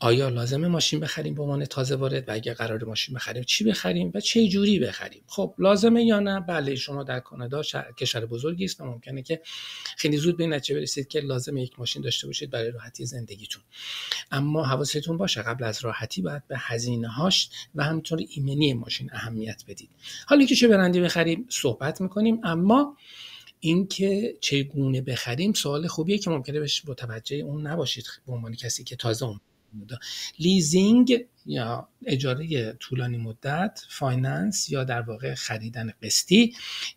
آیا لازمه ماشین بخریم به عنوان تازه وارد و اگه قرار ماشین بخریم چی بخریم و چه جوری بخریم؟ خب لازمه یا نه؟ بله، شما در کانادا کشور بزرگی است و ممکنه که خیلی زود به این نتیجه برسید که لازمه یک ماشین داشته باشید برای راحتی زندگیتون. اما حواستون باشه قبل از راحتی باید به هزینه‌هاش و همینطور ایمنی ماشین اهمیت بدید. حالا اینکه چه برندی بخریم صحبت می‌کنیم، اما اینکه چگونه بخریم سوال خوبیه که ممکنه بهش متوجه اون نباشید به عنوان کسی که تازه اون لیزینگ یا اجاره طولانی مدت، فایننس یا در واقع خریدن قسطی،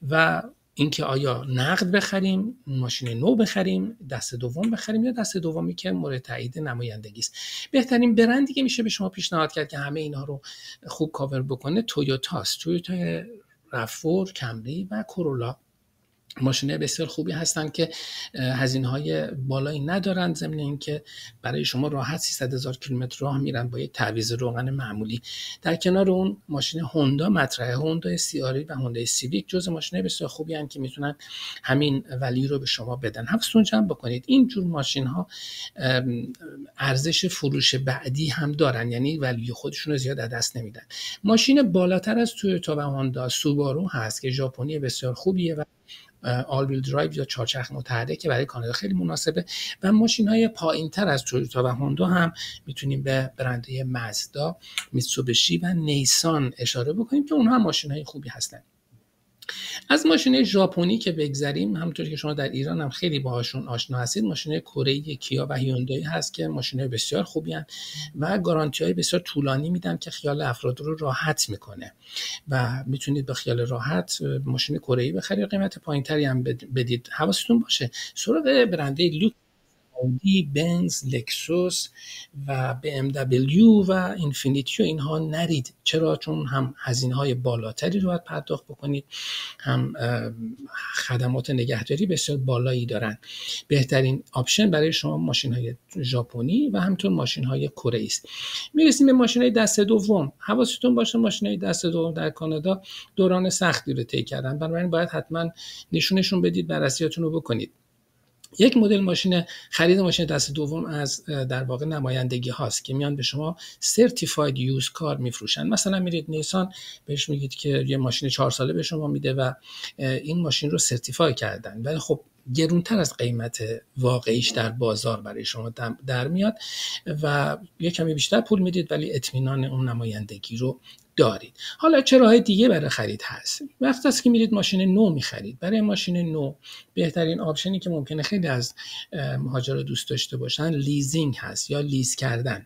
و اینکه آیا نقد بخریم، ماشین نو بخریم، دست دوم بخریم یا دست دومی که مورد تایید نمایندگی است. بهترین برندی که میشه به شما پیشنهاد کرد که همه اینها رو خوب کاور بکنه تویوتاست. تویوتا رافور، کمری و کورولا ماشین‌های بسیار خوبی هستن که هزینه‌های بالایی ندارن، ضمن اینکه برای شما راحت 300,000 کیلومتر راه میرن با یک تعویض روغن معمولی. در کنار اون ماشین هوندا مطرحه، هوندا CR-V و هوندا سیویک جزو ماشین‌های بسیار خوبی هستن که میتونن همین ولی رو به شما بدن. حواستون جمع بکنید این جور ماشین‌ها ارزش فروش بعدی هم دارن، یعنی ولی خودشون رو زیاد از دست نمیدن. ماشین بالاتر از تویوتا و هوندا سوبارو هست که ژاپنی بسیار خوبیه و آل ویل درایو یا چهارچرخ متحرک که برای کانادا خیلی مناسبه. و ماشین‌های پایین‌تر از تویوتا و هوندا هم میتونیم به برندهای مازدا، میتسوبیشی و نیسان اشاره بکنیم که اونها هم ماشین‌های خوبی هستن. از ماشین ژاپنی که بگذریم، همونطوری که شما در ایران هم خیلی باهاشون آشنا هستید، ماشین کره‌ای کیا و هیوندای هست که ماشین‌های بسیار خوبی هستند و گارانتی‌های بسیار طولانی میدن که خیال افراد رو راحت میکنه و میتونید به خیال راحت ماشین کره‌ای بخرید، قیمت پایینتری هم بدید. حواستون باشه سراغ برندهای لوکس اودی، بنز، لکسوس و BMW و اینفینیتی و اینها نرید. چرا؟ چون هم هزینه‌های بالاتری رو باید پرداخت بکنید، هم خدمات نگهداری بسیار بالایی دارن. بهترین آپشن برای شما ماشین‌های ژاپنی و همینطور ماشین‌های کره‌ای است. میرسیم به ماشین‌های دست دوم. حواستون باشه ماشین‌های دست دوم در کانادا دوران سختی رو طی کردن، بنابراین باید حتما نشونشون بدید، بررسیاتون رو بکنید. یک مدل ماشین خرید ماشین دست دوم از در واقع نمایندگی هاست که میان به شما سرتیفاید یوز کار میفروشن. مثلا میرید نیسان بهش میگید که یه ماشین 4 ساله به شما میده و این ماشین رو سرتیفای کردن، ولی خب گرونتر از قیمت واقعیش در بازار برای شما در میاد و یه کمی بیشتر پول میدید ولی اطمینان اون نمایندگی رو دارید. حالا چه راه دیگه برای خرید هست؟ وقتی است که میرید ماشین نو میخرید، برای ماشین نو بهترین آپشنی که ممکنه خیلی از مهاجرا دوست داشته باشن لیزینگ هست یا لیز کردن.